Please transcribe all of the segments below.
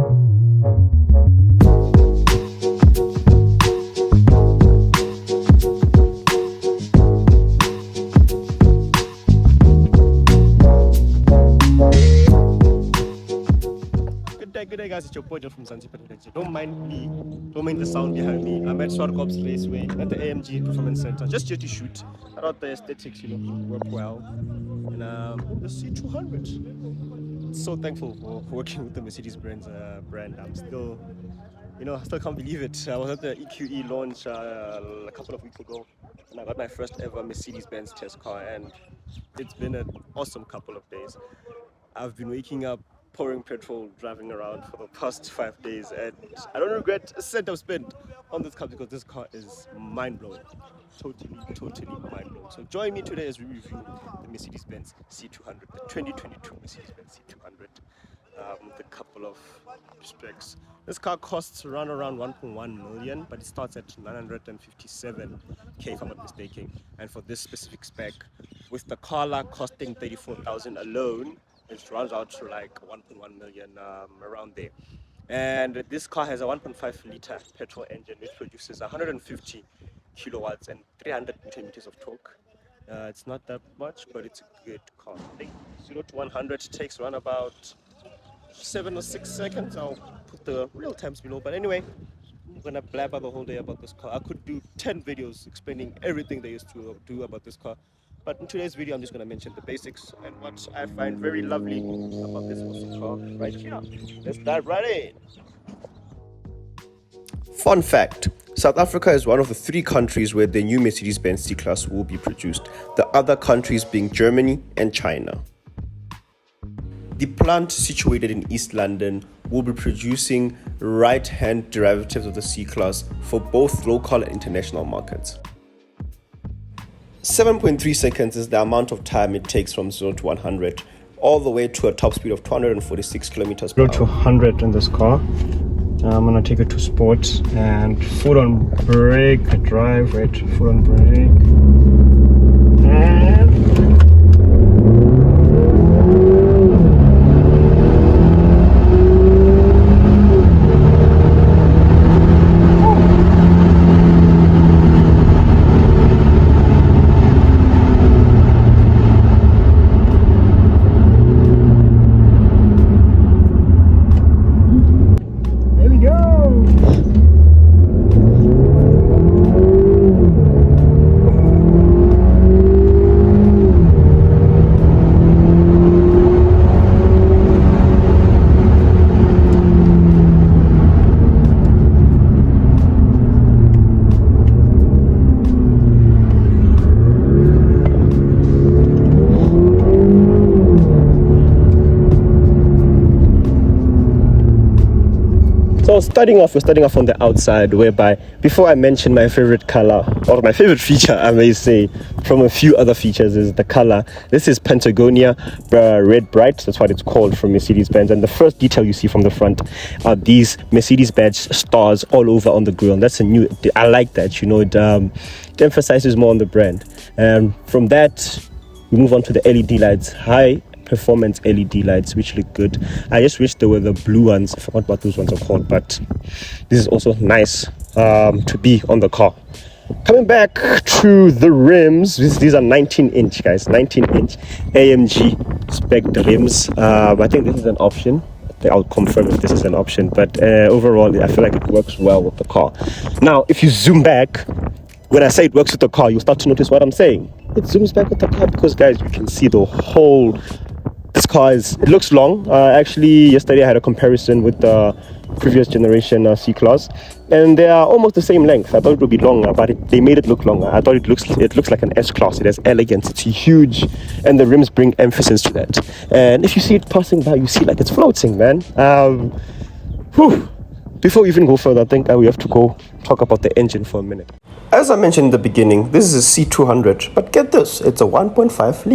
Good day, guys. It's your boy John from Zanzibar. Don't mind me. Don't mind the sound behind me. I'm at Swartkops Raceway at the AMG Performance Center. Just here to shoot. I thought the aesthetics, work well. And the C200. So thankful for working with the Mercedes-Benz brand. I'm still, I still can't believe it. I was at the EQE launch a couple of weeks ago, and I got my first ever Mercedes-Benz test car, and it's been an awesome couple of days. I've been waking up, pouring petrol, driving around for the past 5 days, and I don't regret a cent I've spent on this car because this car is mind-blowing. Totally mind-blowing. So join me today as we review the Mercedes-Benz C200, the 2022 Mercedes-Benz C200, with a couple of specs. This car costs around 1.1 million, but it starts at 957k if I'm not mistaken. And for this specific spec, with the color costing 34,000 alone, it runs out to like 1.1 million, around there. And this car has a 1.5 liter petrol engine which produces 150 kilowatts and 300 Newton meters of torque. It's not that much, but it's a good car. I think 0 to 100 takes around about 7 or 6 seconds. I'll put the real times below, but anyway, I'm gonna blabber the whole day about this car. I could do 10 videos explaining everything there is to do about this car. But in today's video, I'm just going to mention the basics and what I find very lovely about this awesome car right here. Let's dive right in. Fun fact, South Africa is one of the 3 countries where the new Mercedes-Benz C-Class will be produced, the other countries being Germany and China. The plant situated in East London will be producing right-hand derivatives of the C-Class for both local and international markets. 7.3 seconds is the amount of time it takes from 0 to 100, all the way to a top speed of 246 kilometers per hour. 0 to 100 in this car. I'm gonna take it to sport and foot on brake, drive, right, foot on brake. And so we're starting off on the outside, whereby before I mention my favorite color, or my favorite feature I may say, from a few other features, is the color. This is Patagonia Red Bright, that's what it's called from Mercedes-Benz, and the first detail you see from the front are these Mercedes-Benz stars all over on the grille. That's a new, I like that, it emphasizes more on the brand. And from that we move on to the LED lights, high performance LED lights, which look good. I just wish there were the blue ones. I forgot what those ones are called, but this is also nice to be on the car. Coming back to the rims, these are 19-inch, guys, 19-inch AMG spec rims. I think this is an option. I'll confirm if this is an option, but overall I feel like it works well with the car. Now if you zoom back, when I say it works with the car, you'll start to notice what I'm saying. It zooms back with the car because, guys, you can see the whole. This car it looks long. Actually, yesterday I had a comparison with the previous generation C-Class, and they are almost the same length. I thought it would be longer, but they made it look longer. I thought it looks like an S-Class. It has elegance. It's huge, and the rims bring emphasis to that. And if you see it passing by, you see like it's floating, man. Before we even go further, I think we have to go talk about the engine for a minute. As I mentioned in the beginning, this is a C200, but get this, it's a 1.5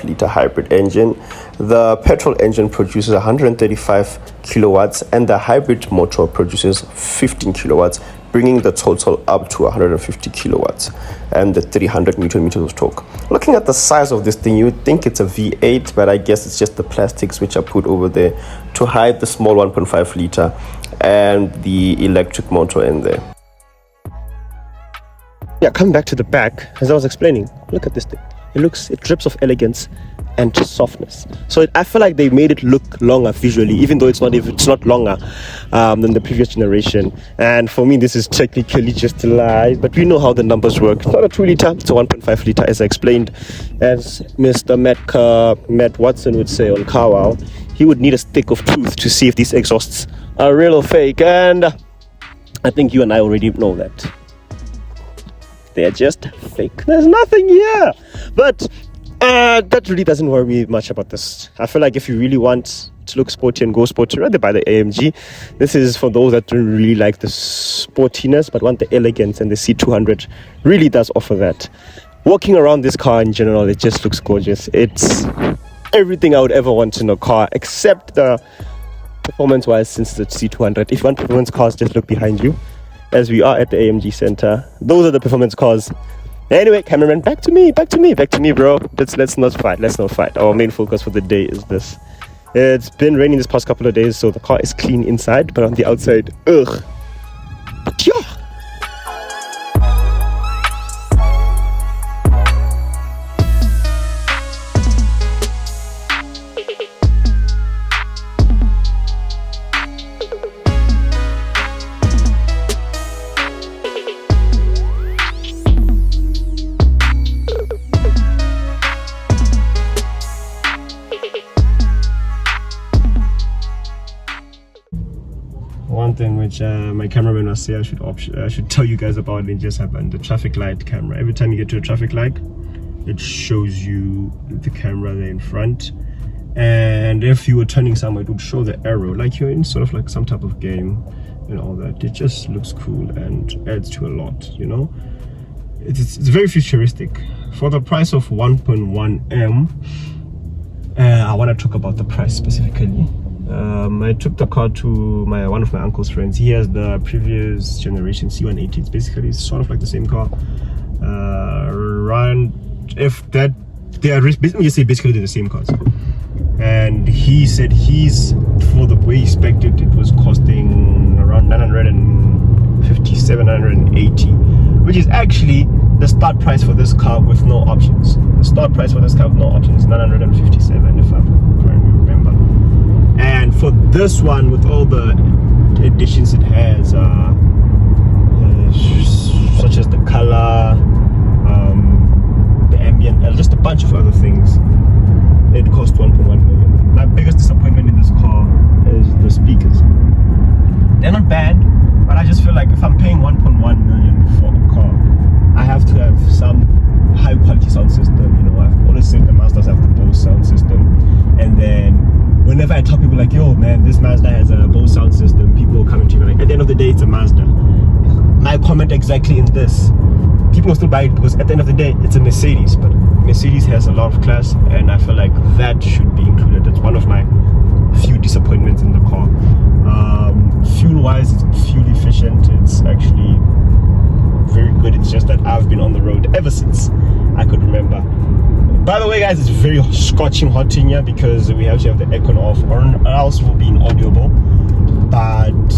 liter hybrid engine. The petrol engine produces 135 kilowatts and the hybrid motor produces 15 kilowatts, bringing the total up to 150 kilowatts and the 300 newton meters of torque. Looking at the size of this thing, you would think it's a V8, but I guess it's just the plastics which are put over there to hide the small 1.5 liter and the electric motor in there. Yeah, coming back to the back, as I was explaining, look at this thing. It drips of elegance and softness. So I feel like they made it look longer visually, even though it's not longer than the previous generation. And for me, this is technically just a lie, but we know how the numbers work. It's not a 2 liter, it's a 1.5 liter, as I explained. As Mr. Matt Watson would say on Carwow, he would need a stick of truth to see if these exhausts are real or fake. And I think you and I already know that. They're just fake. There's nothing here. But that really doesn't worry me much about this. I feel like if you really want to look sporty and go sporty, rather buy the AMG. This is for those that don't really like the sportiness but want the elegance, and the C200 really does offer that. Walking around this car in general, it just looks gorgeous. It's everything I would ever want in a car, except the performance-wise, since it's C200. If you want performance cars, just look behind you, as we are at the AMG Center. Those are the performance cars. Anyway, cameraman, back to me, bro. Let's not fight. Our main focus for the day is this. It's been raining this past couple of days, so the car is clean inside, but on the outside, ugh. But yeah. One thing which my cameraman must say I should tell you guys about, it just happened. The traffic light camera. Every time you get to a traffic light, it shows you the camera there in front, and if you were turning somewhere, it would show the arrow like you're in sort of like some type of game and all that. It just looks cool and adds to a lot, you know. It's very futuristic. For the price of 1.1 M, I want to talk about the price specifically. I took the car to one of my uncle's friends. He has the previous generation C180. It's basically sort of like the same car. Basically they're the same cars. And he said for the way he spec'd it, it was costing around 950, 780, which is actually the start price for this car with no options. The start price for this car with no options is 957, if I correctly remember. And for this one, with all the additions it has, such as the color, the ambient, just a bunch of other things, it cost 1.1 million. My biggest disappointment in this car is the speakers. They're not bad, but I just feel like if I'm paying 1.1 million for a car, I have to have some high quality sound system. You know, I've always said the Mazdas have the Bose sound system, and then whenever I tell people like, yo man, this Mazda has a Bose sound system, people will come into me like, at the end of the day, it's a Mazda. My comment exactly in this, people will still buy it because at the end of the day, it's a Mercedes, but Mercedes has a lot of class, and I feel like that should be included. It's one of my few disappointments in the car. Fuel wise, it's fuel efficient. It's actually very good. It's just that I've been on the road ever since I could remember. By the way, guys, it's very scorching hot in here because we have to have the aircon off, or else we'll be inaudible. But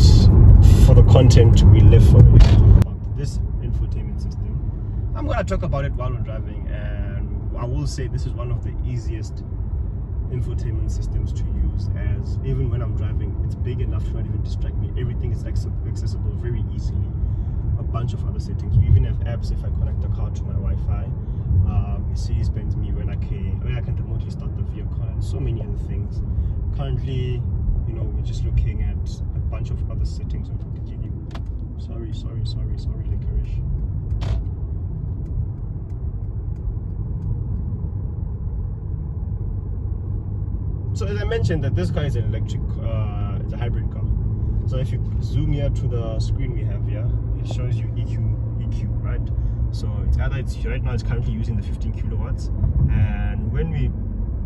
for the content, we live for it. This infotainment system, I'm gonna talk about it while we're driving, and I will say this is one of the easiest infotainment systems to use, as even when I'm driving, it's big enough to not even distract me. Everything is accessible very easily. A bunch of other settings. We even have apps if I connect the car to my Wi-Fi. Mercedes-Benz me when I can remotely start the vehicle, and so many other things. Currently, you know, we're just looking at a bunch of other settings. Sorry, licorice. So as I mentioned, that this car is an electric, it's a hybrid car. So if you zoom here to the screen we have here, it shows you EQ, right? So it's either right now it's currently using the 15 kilowatts, and when we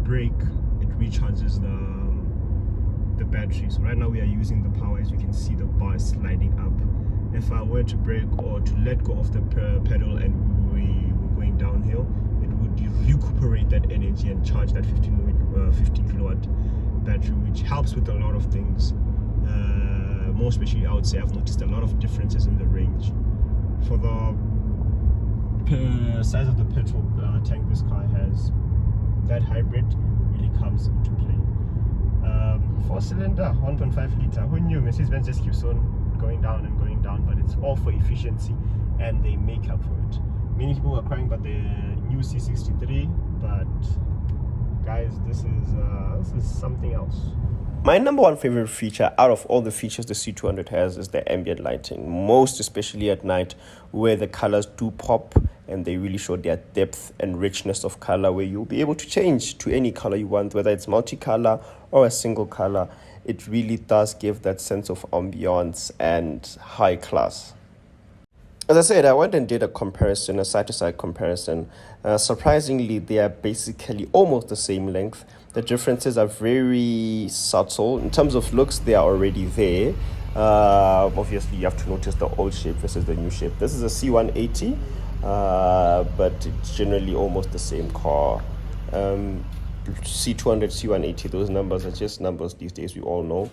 brake, it recharges the battery. So right now we are using the power. As you can see, the bar is sliding up, if I were to brake or to let go of the pedal and we were going downhill, it would recuperate that energy and charge that 15 kilowatt battery, which helps with a lot of things. More especially, I would say I've noticed a lot of differences in the range. For the size of the petrol tank this car has, that hybrid really comes into play. 4-cylinder 1.5 liter, who knew? Mercedes-Benz just keeps on going down and going down, but it's all for efficiency and they make up for it. Many people are crying about the new C63, but guys, this is something else. My number one favorite feature out of all the features the C200 has is the ambient lighting, most especially at night, where the colors do pop and they really show their depth and richness of color, where you'll be able to change to any color you want, whether it's multicolor or a single color. It really does give that sense of ambiance and high class. As I said, I went and did a comparison, a side-to-side comparison. Surprisingly, they are basically almost the same length. The differences are very subtle. In terms of looks, they are already there. Obviously, you have to notice the old shape versus the new shape. This is a C180, but it's generally almost the same car. C200, C180, those numbers are just numbers these days, we all know.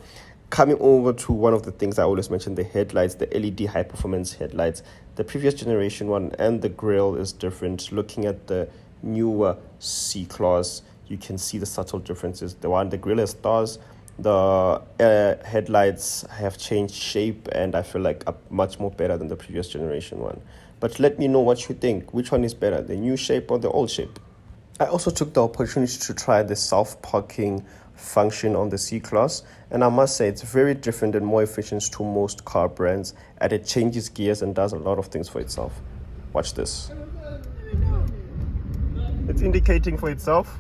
Coming over to one of the things I always mention, the headlights, the LED high performance headlights. The previous generation one and the grille is different. Looking at the newer C-Class, you can see the subtle differences. The grille has stars, the headlights have changed shape, and I feel like are much more better than the previous generation one. But let me know what you think. Which one is better, the new shape or the old shape? I also took the opportunity to try the self-parking function on the C-Class, and I must say it's very different and more efficient to most car brands, and it changes gears and does a lot of things for itself. Watch this. It's indicating for itself.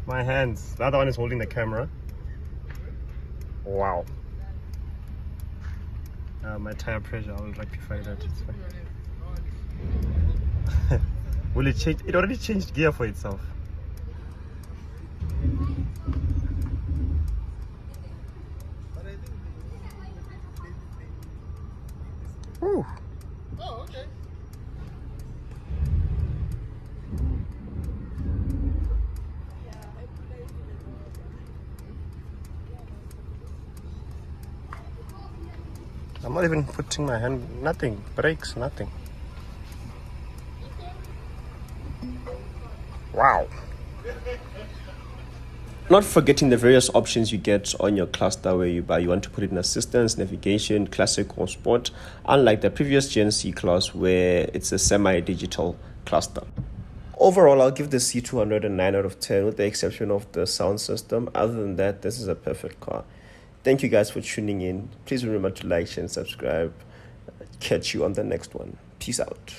My hands. The other one is holding the camera. Wow. My tire pressure, I will rectify that. It's fine. Will it change? It already changed gear for itself. Whew. Oh, okay. I'm not even putting my hand, nothing, brakes, nothing. Wow. Not forgetting the various options you get on your cluster where you want to put it in assistance, navigation, classic or sport, unlike the previous Gen C class where it's a semi-digital cluster. Overall, I'll give the C200 a 9 out of 10 with the exception of the sound system. Other than that, this is a perfect car. Thank you guys for tuning in. Please remember to like, share, and subscribe. Catch you on the next one. Peace out.